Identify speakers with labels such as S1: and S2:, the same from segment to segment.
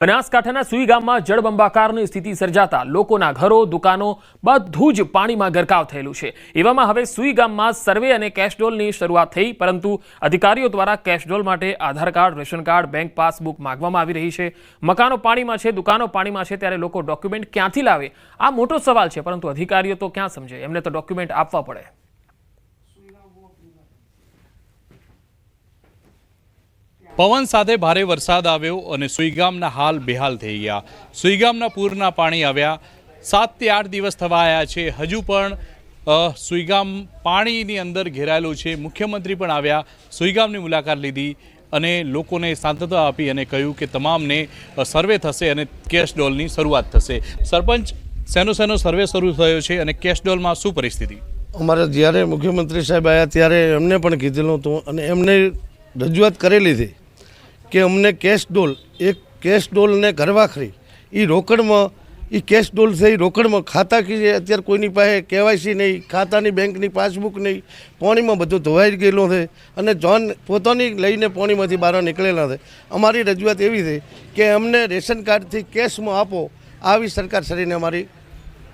S1: બનાસકાંઠાના સુઈ ગામમાં જળબંબાકારની સ્થિતિ સર્જાતા લોકોના ઘરો દુકાનો બધું જ પાણીમાં ગરકાવ થયેલું છે। એવામાં હવે સુઈ ગામમાં સર્વે અને કેશડોલની શરૂઆત થઈ, પરંતુ અધિકારીઓ દ્વારા કેશડોલ માટે Aadhaar card, ration card, bank passbook માંગવામાં આવી રહી છે। મકાનો પાણીમાં છે, દુકાનો પાણીમાં છે, ત્યારે લોકો ડોક્યુમેન્ટ ક્યાંથી લાવે, આ મોટો સવાલ છે। પરંતુ અધિકારીઓ તો ક્યાં સમજે, એમને તો ડોક્યુમેન્ટ આપવા પડે।
S2: પવન સાથે ભારે વરસાદ આવ્યો અને સુઈગામના હાલ બેહાલ થઈ ગયા। સુઈગામના પૂરના પાણી આવ્યા 7 થી 8 દિવસ થવા આવ્યા છે। હજુ પણ સુઈગામ પાણીની અંદર ઘેરાયેલું છે। મુખ્યમંત્રી પણ આવ્યા, સુઈગામની મુલાકાત લીધી અને લોકોને સાંત્વના આપી અને કહ્યું કે તમામને સર્વે થશે અને કેશડોલની શરૂઆત થશે। સરપંચ, શેનો સર્વે શરૂ થયો છે અને કેશડોલમાં શું પરિસ્થિતિ?
S3: અમારે જ્યારે મુખ્યમંત્રી સાહેબ આવ્યા ત્યારે એમને પણ કીધેલું હતું અને એમને રજૂઆત કરેલી હતી કે અમને કેશડોલ ને ઘરવાખરી એ રોકડમાં, એ કેશડોલ છે એ રોકડમાં, ખાતા કે અત્યારે કોઈની પાસે કેવાયસી નહીં, ખાતાની બેંકની પાસબુક નહીં, પાણીમાં બધું ધોવાઈ ગયેલું છે અને જોન પોતાની લઈને પાણીમાંથી બહાર નીકળેલા છે। અમારી રજૂઆત એવી છે કે અમને રેશન કાર્ડથી કેશમાં આપો, આવી સરકાર શ્રીને અમારી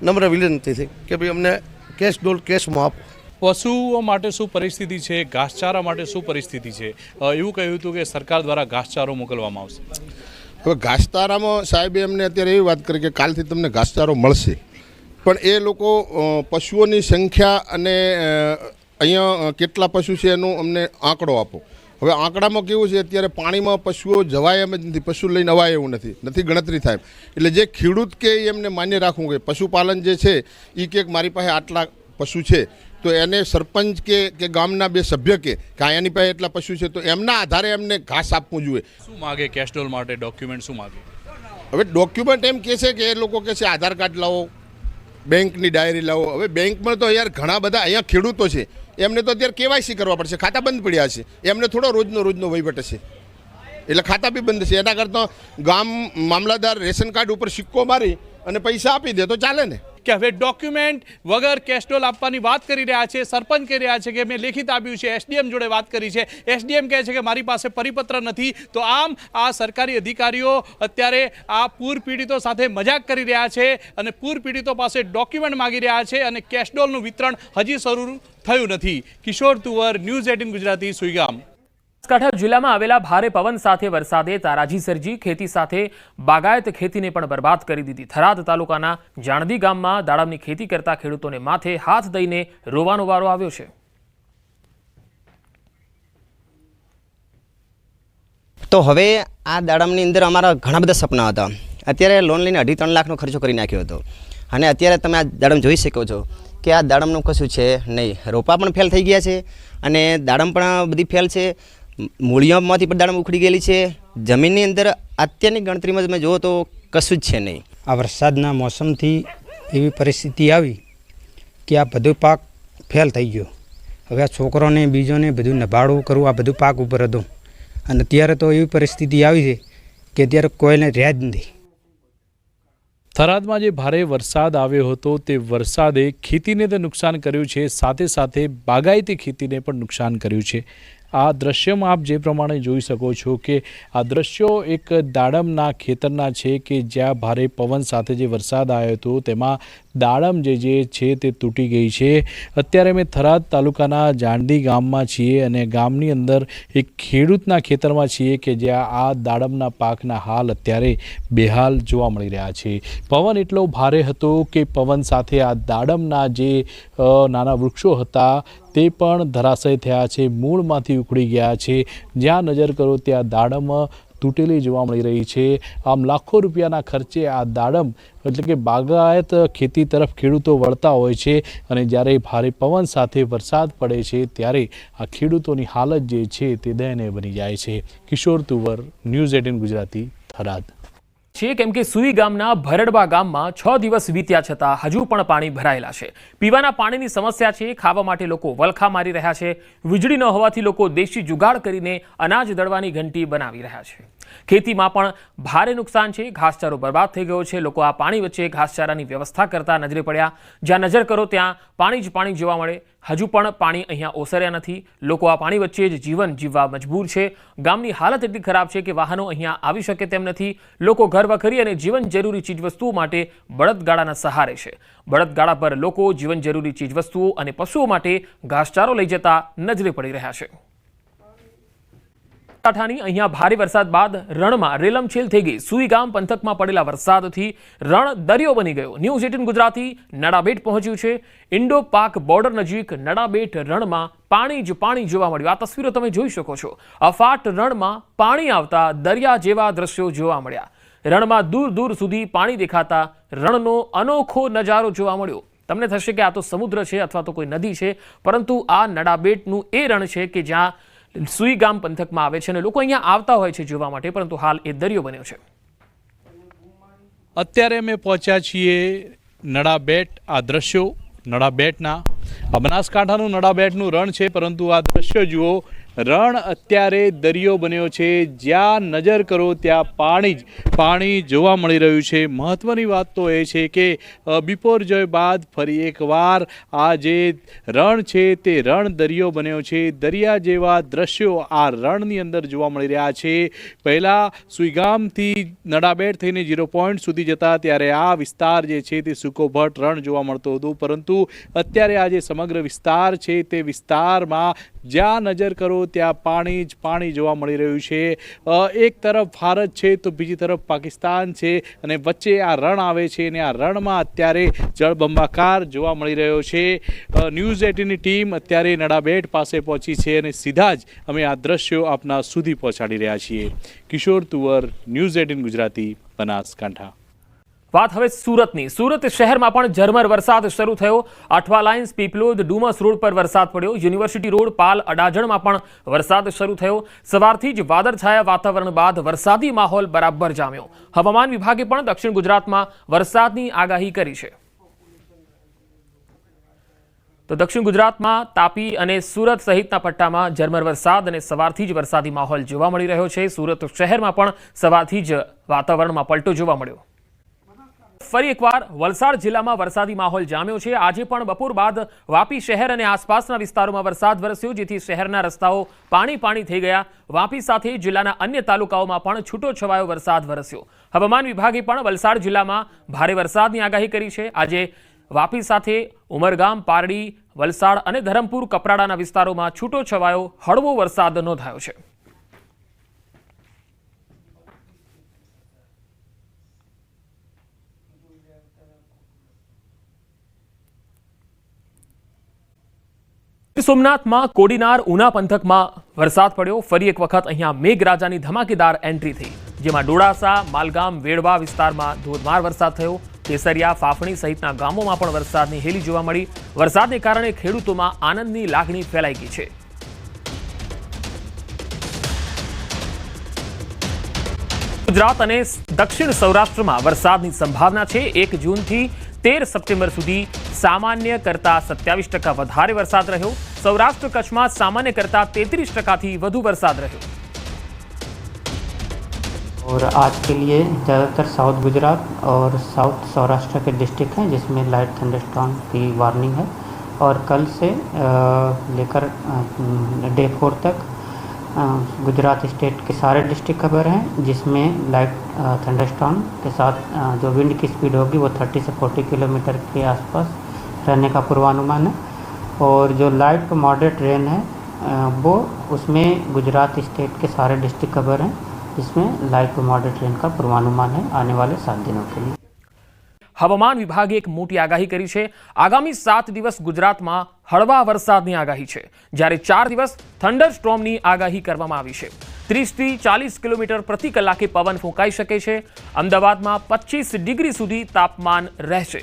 S3: નમ્ર વિનંતી છે કે ભાઈ અમને કેશમાં આપો।
S2: પશુઓ માટે શું પરિસ્થિતિ છે, ઘાસચારા માટે શું પરિસ્થિતિ છે? એવું કહ્યું હતું કે સરકાર દ્વારા ઘાસચારો મોકલવામાં આવશે।
S4: હવે ઘાસચારામાં સાહેબે અમને અત્યારે એવી વાત કરી કે કાલથી તમને ઘાસચારો મળશે, પણ એ લોકો પશુઓની સંખ્યા અને અહીંયા કેટલા પશુ છે એનો અમને આંકડો આપો। હવે આંકડામાં કેવું છે, અત્યારે પાણીમાં પશુઓ જવાય એમ જ નથી, પશુ લઈને અવાય એવું નથી ગણતરી થાય। એટલે જે ખેડૂત કે એમને માન્ય રાખવું કે પશુપાલન જે છે એ કે મારી પાસે આટલા પશુ છે તો એને સરપંચ કે ગામના 2 સભ્ય કે આયાની પાસે એટલા પશુ છે તો એમના આધારે એમને ઘાસ આપવું જોઈએ।
S2: શું માગે કેશડોલ માટે? ડોક્યુમેન્ટ શું માગે?
S4: હવે ડોક્યુમેન્ટ એમ કહે છે કે એ લોકો કહે છે આધાર કાર્ડ લાવો, બેંકની ડાયરી લાવો। હવે બેંકમાં તો યાર ઘણા બધા અહીંયા ખેડૂતો છે, એમને તો અત્યારે કેવાયસી કરવા પડશે, ખાતા બંધ પડ્યા છે, એમને થોડો રોજનો વહીવટ છે, એટલે ખાતા બી બંધ છે। એના કરતાં ગામ મામલતદાર રેશન કાર્ડ ઉપર સિક્કો મારી અને પૈસા આપી દે તો ચાલે ને।
S2: કે હવે ડોક્યુમેન્ટ વગર કેશડોલ આપવાની વાત કરી રહ્યા છે। સરપંચ કહી રહ્યા છે કે મેં લેખિત આપ્યું છે, એસડીએમ જોડે વાત કરી છે, એસડીએમ કહે છે કે મારી પાસે પરિપત્ર નથી। તો આમ આ સરકારી અધિકારીઓ અત્યારે આ પૂર પીડિતો સાથે મજાક કરી રહ્યા છે અને પૂર પીડિતો પાસે ડોક્યુમેન્ટ માગી રહ્યા છે અને કેશડોલનું વિતરણ હજી શરૂ થયું નથી। કિશોર તુવર, ન્યૂઝ 18 ગુજરાતી, સુઈગામ।
S1: બનાસકાંઠા જિલ્લામાં આવેલા ભારે પવન સાથે વરસાદે તારાજી સર્જી ખેતી સાથે બાગાયત ખેતીને પણ બરબાદ કરી દીધી। થરાદ તાલુકાના જાણદી ગામમાં દાડમની ખેતી કરતા ખેડૂતોને માથે હાથ દઈને રોવાનો વારો આવ્યો છે।
S5: તો હવે આ દાડમની અંદર અમારા ઘણા બધા સપના હતા। અત્યારે લોન લઈને 2.5-3 લાખનો ખર્ચો કરી નાખ્યો હતો અને અત્યારે તમે આ દાડમ જોઈ શકો છો કે આ દાડમનું કશું છે નહીં। રોપા પણ ફેલ થઈ ગયા છે અને દાડમ પણ બધી ફેલ છે। મૂળિયામાંથી પણ દાડમ ઉખડી ગયેલી છે। જમીનની અંદર અત્યારની ગણતરીમાં તમે જુઓ તો કશું જ છે નહીં।
S6: આ વરસાદના મોસમથી એવી પરિસ્થિતિ આવી કે આ બધું પાક ફેલ થઈ ગયો। હવે આ છોકરોને બીજોને બધું નભાડવું કરવું આ બધું પાક ઉપર હતું અને અત્યારે તો એવી પરિસ્થિતિ આવી છે કે અત્યારે કોઈને રહ્યા જ નથી।
S2: થરાદમાં જે ભારે વરસાદ આવ્યો હતો તે વરસાદે ખેતીને તો નુકસાન કર્યું છે, સાથે સાથે બાગાયતી ખેતીને પણ નુકસાન કર્યું છે। આ દ્રશ્યમાં આપ જે પ્રમાણે જોઈ શકો છો કે આ દ્રશ્યો એક દાડમના ખેતરના છે કે જ્યાં ભારે પવન સાથે જે વરસાદ આવ્યો હતો તેમાં દાડમ જે છે તે તૂટી ગઈ છે। અત્યારે અમે થરાદ તાલુકાના જાણદી ગામમાં છીએ અને ગામની અંદર એક ખેડૂતના ખેતરમાં છીએ કે જ્યાં આ દાડમના પાકના હાલ અત્યારે બેહાલ જોવા મળી રહ્યા છે। પવન એટલો ભારે હતો કે પવન સાથે આ દાડમના જે નાના વૃક્ષો હતા તે પણ ધરાશય થયા છે, મૂળમાંથી ઉખડી ગયા છે। જ્યાં નજર કરો ત્યાં દાડમ તૂટેલી જોવા મળી રહી છે। આમ લાખો રૂપિયાના ખર્ચે આ દાડમ એટલે કે બાગાયત ખેતી તરફ ખેડૂતો વળતા હોય છે અને જ્યારે ભારે પવન સાથે વરસાદ પડે છે ત્યારે આ ખેડૂતોની હાલત જે છે તે દયનીય બની જાય છે। કિશોર તુવર, ન્યૂઝ 18 ગુજરાતી, થરાદ।
S1: કેમ કે સુઈ ગામના ભરડવા ગામમાં 6 દિવસ વીત્યા છતાં હજુ પણ પાણી ભરાયેલા છે। પીવાના પાણીની સમસ્યા છે, ખાવા માટે લોકો વલખા મારી રહ્યા છે। વીજળી ન હોવાથી લોકો દેશી જુગાડ કરીને અનાજ દળવાની ઘંટી બનાવી રહ્યા છે। ખેતીમાં પણ ભારે નુકસાન છે, ઘાસચારો બરબાદ થઈ ગયો છે. લોકો આ પાણી વચ્ચે ઘાસચારાની વ્યવસ્થા કરતા નજરે પડ્યા. જ્યાં નજર કરો ત્યાં પાણી જ પાણી જોવા મળે. હજુ પણ પાણી અહીંયા ઓસર્યા નથી. લોકો આ પાણી વચ્ચે જ જીવન જીવવા મજબૂર છે. ગામની હાલત એટલી ખરાબ છે કે વાહનો અહીંયા આવી શકે તેમ નથી. લોકો ઘર વખરી અને જીવન જરૂરી ચીજવસ્તુઓ માટે બળદગાડાના સહારે છે. બળદગાડા પર લોકો જીવન જરૂરી ચીજવસ્તુઓ અને પશુઓ માટે ઘાસચારો લઈ જતા નજરે પડી રહ્યા છે. બનાસકાંઠાની અહીંયા ભારે વરસાદ બાદ રણમાં રેલમછેલ થઈ ગઈ. સુઈગામ પંથકમાં પડેલા વરસાદથી રણ દરિયો બની ગયો. ન્યૂઝ 18 ગુજરાતી નડાબેટ પહોંચ્યું છે. ઇન્ડો પાક બોર્ડર નજીક નડાબેટ રણમાં પાણી જ પાણી જોવા મળ્યું. આ તસવીરો તમે જોઈ શકો છો. અફાટ રણમાં પાણી આવતા દરિયા જેવા દ્રશ્યો જોવા મળ્યા. રણમાં દૂર દૂર સુધી પાણી દેખાતા રણનો અનોખો નજારો જોવા મળ્યો. તમને થશે કે આ તો સમુદ્ર છે અથવા તો કોઈ નદી છે, પરંતુ આ નડાબેટનું એ રણ છે કે જ્યાં સુઈગામ પંથકમાં આવે છે અને લોકો અહીંયા આવતા હોય છે જોવા માટે, પરંતુ હાલ એ દરિયો બન્યો છે.
S2: અત્યારે અમે પહોંચ્યા છીએ નડાબેટ. આ દ્રશ્યો નડાબેટના, બનાસકાંઠાનું નડાબેટનું રણ છે, પરંતુ આ દ્રશ્યો જુઓ. રણ અત્યારે દરિયો બન્યો છે. જ્યાં નજર કરો ત્યાં પાણી જ પાણી જોવા મળી રહ્યું છે. મહત્ત્વની વાત તો એ છે કે બિપોરજોય બાદ ફરી એકવાર આ જે રણ છે તે રણ દરિયો બન્યો છે. દરિયા જેવા દ્રશ્યો આ રણની અંદર જોવા મળી રહ્યા છે. પહેલાં સુઈગામથી નડાબેટ થઈને 0 પોઈન્ટ સુધી જતા ત્યારે આ વિસ્તાર જે છે તે સૂકોભટ રણ જોવા મળતું હતું, પરંતુ અત્યારે આ જે સમગ્ર વિસ્તાર છે તે વિસ્તારમાં જ્યાં નજર કરો ત્યાં પાણી જ પાણી જોવા મળી રહ્યું છે. એક તરફ ભારત છે તો બીજી તરફ પાકિસ્તાન છે અને વચ્ચે આ રણ આવે છે અને આ રણમાં અત્યારે જળબંબાકાર જોવા મળી રહ્યો છે. ન્યૂઝ 18ની ટીમ અત્યારે નડાબેટ પાસે પહોંચી છે અને સીધા જ અમે આ દ્રશ્યો આપના સુધી પહોંચાડી રહ્યા છીએ. કિશોર તુવર, ન્યૂઝ 18 ગુજરાતી, બનાસકાંઠા.
S1: વાત હવે સુરતની. સુરત શહેરમાં પણ ઝરમર વરસાદ શરૂ થયો. અઠવા લાઇન્સ, પીપલોદ, ડુમસ રોડ પર વરસાદ પડ્યો. યુનિવર્સિટી રોડ, પાલ, અડાજણમાં પણ વરસાદ શરૂ થયો. સવારથી જ વાદળછાયા વાતાવરણ બાદ વરસાદી માહોલ બરાબર જામ્યો. હવામાન વિભાગે પણ દક્ષિણ ગુજરાતમાં વરસાદની આગાહી કરી છે. તો દક્ષિણ ગુજરાતમાં તાપી અને સુરત સહિતના પટ્ટામાં ઝરમર વરસાદ અને સવારથી જ વરસાદી માહોલ જોવા મળી રહ્યો છે. સુરત શહેરમાં પણ સવારથી જ વાતાવરણમાં પલટો જોવા મળ્યો. ફરી એકવાર વલસાડ જિલ્લામાં વરસાદી માહોલ જામ્યો છે. આજે પણ બપોર બાદ વાપી શહેર અને આસપાસના વિસ્તારોમાં વરસાદ વરસ્યો, જેથી શહેરના રસ્તાઓ પાણી પાણી થઈ ગયા. વાપી સાથે જિલ્લાના અન્ય તાલુકાઓમાં પણ છૂટો છવાયો વરસાદ વરસ્યો. હવામાન વિભાગે પણ વલસાડ જિલ્લામાં ભારે વરસાદની આગાહી કરી છે. આજે વાપી સાથે ઉમરગામ, પારડી, વલસાડ અને ધરમપુર, કપરાડાના વિસ્તારોમાં છૂટો છવાયો હળવો વરસાદ નોંધાયો છે. સોમનાથમાં કોડીનાર ઉના પંથકમાં વરસાદ પડ્યો. ફરી એક વખત અહીંયા મેઘરાજાની ધમાકેદાર એન્ટ્રી થઈ, જેમાં ડોળાસા, માલગામ, વેડવા વિસ્તારમાં ધોધમાર વરસાદ થયો. કેસરિયા, ફાફણી સહિતના ગામોમાં પણ વરસાદની હેલી જોવા મળી. વરસાદને કારણે ખેડૂતોમાં આનંદની લાગણી ફેલાઈ ગઈ છે. ગુજરાત અને દક્ષિણ સૌરાષ્ટ્રમાં વરસાદની સંભાવના છે. 1 જૂનથી 13 સપ્ટેમ્બર સુધી સામાન્ય કરતા 27% વધારે વરસાદ રહ્યો. સૌરાષ્ટ્ર કચ્છમાં સામાન્ય કરતા 33%થી વધુ વરસાદ રહ્યો.
S7: और आज के लिए ज़्यादातर साउथ गुजरात और साउथ सौराष्ट्र के डिस्ट्रिक्ट हैं जिसमें लाइट थंडरस्टॉर्म की वार्निंग है. और कल से लेकर डे 4 तक गुजरात स्टेट के सारे डिस्ट्रिक्ट कवर हैं, जिसमें लाइट थंडरस्टॉर्म के साथ जो विंड की स्पीड होगी वो 30 से 40 किलोमीटर के आसपास रहने का पूर्वानुमान है. और जो लाइट टू मॉडरेट रेन है वो उसमें गुजरात स्टेट के सारे डिस्ट्रिक्ट कवर हैं, जिसमें लाइट टू मॉडरेट रेन का पूर्वानुमान है आने वाले 7 दिनों के लिए.
S1: હવામાન વિભાગે એક મોટી આગાહી કરી છે. આગામી 7 દિવસ ગુજરાતમાં હળવા વરસાદની આગાહી છે, જ્યારે 4 દિવસ થંડરસ્ટોર્મની આગાહી કરવામાં આવી છે. 30 થી 40 કિલોમીટર પ્રતિ કલાકે પવન ફૂંકાઈ શકે છે. અમદાવાદમાં 25 ડિગ્રી સુધી તાપમાન રહેશે.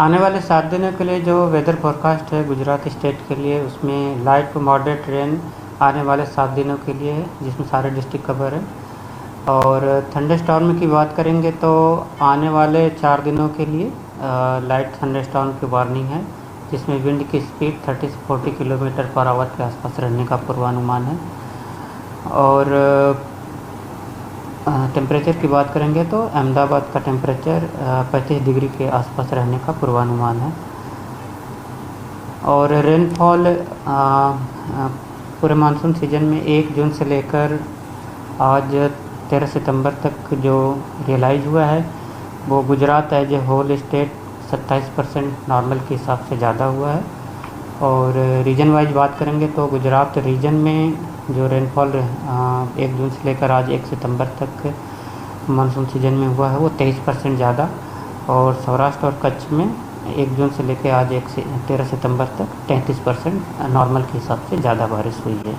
S7: आने वाले 7 दिनों के लिए जो वेदर फोरकास्ट है गुजरात स्टेट के लिए, उसमें लाइट टू मॉडरेट रेन आने वाले 7 दिनों के लिए है, जिसमें सारे डिस्ट्रिक्ट कवर है. और थंडरस्टॉर्म की बात करेंगे तो आने वाले 4 दिनों के लिए लाइट थंडरस्टॉर्म की वार्निंग है जिसमें विंड की स्पीड 30 से 40 किलोमीटर पर आवर के आसपास रहने का पूर्वानुमान है। और टेम्परेचर की बात करेंगे तो अहमदाबाद का टेम्परेचर 35 डिग्री के आसपास रहने का पूर्वानुमान है। और रेनफॉल पूरे मानसून सीजन में 1 जून से लेकर आज 13 सितंबर तक जो रियलाइज हुआ है वो Gujarat as a whole state 27% normal के हिसाब से ज़्यादा हुआ है। और रीजन वाइज बात करेंगे तो गुजरात रीजन में जो रेनफॉल 1 जून से लेकर आज 1 सितंबर तक मानसून सीजन में हुआ है वो 23% ज़्यादा। और सौराष्ट्र और कच्छ में 1 जून से लेकर आज 13 सितंबर तक 33% नॉर्मल के हिसाब से ज़्यादा बारिश हुई है।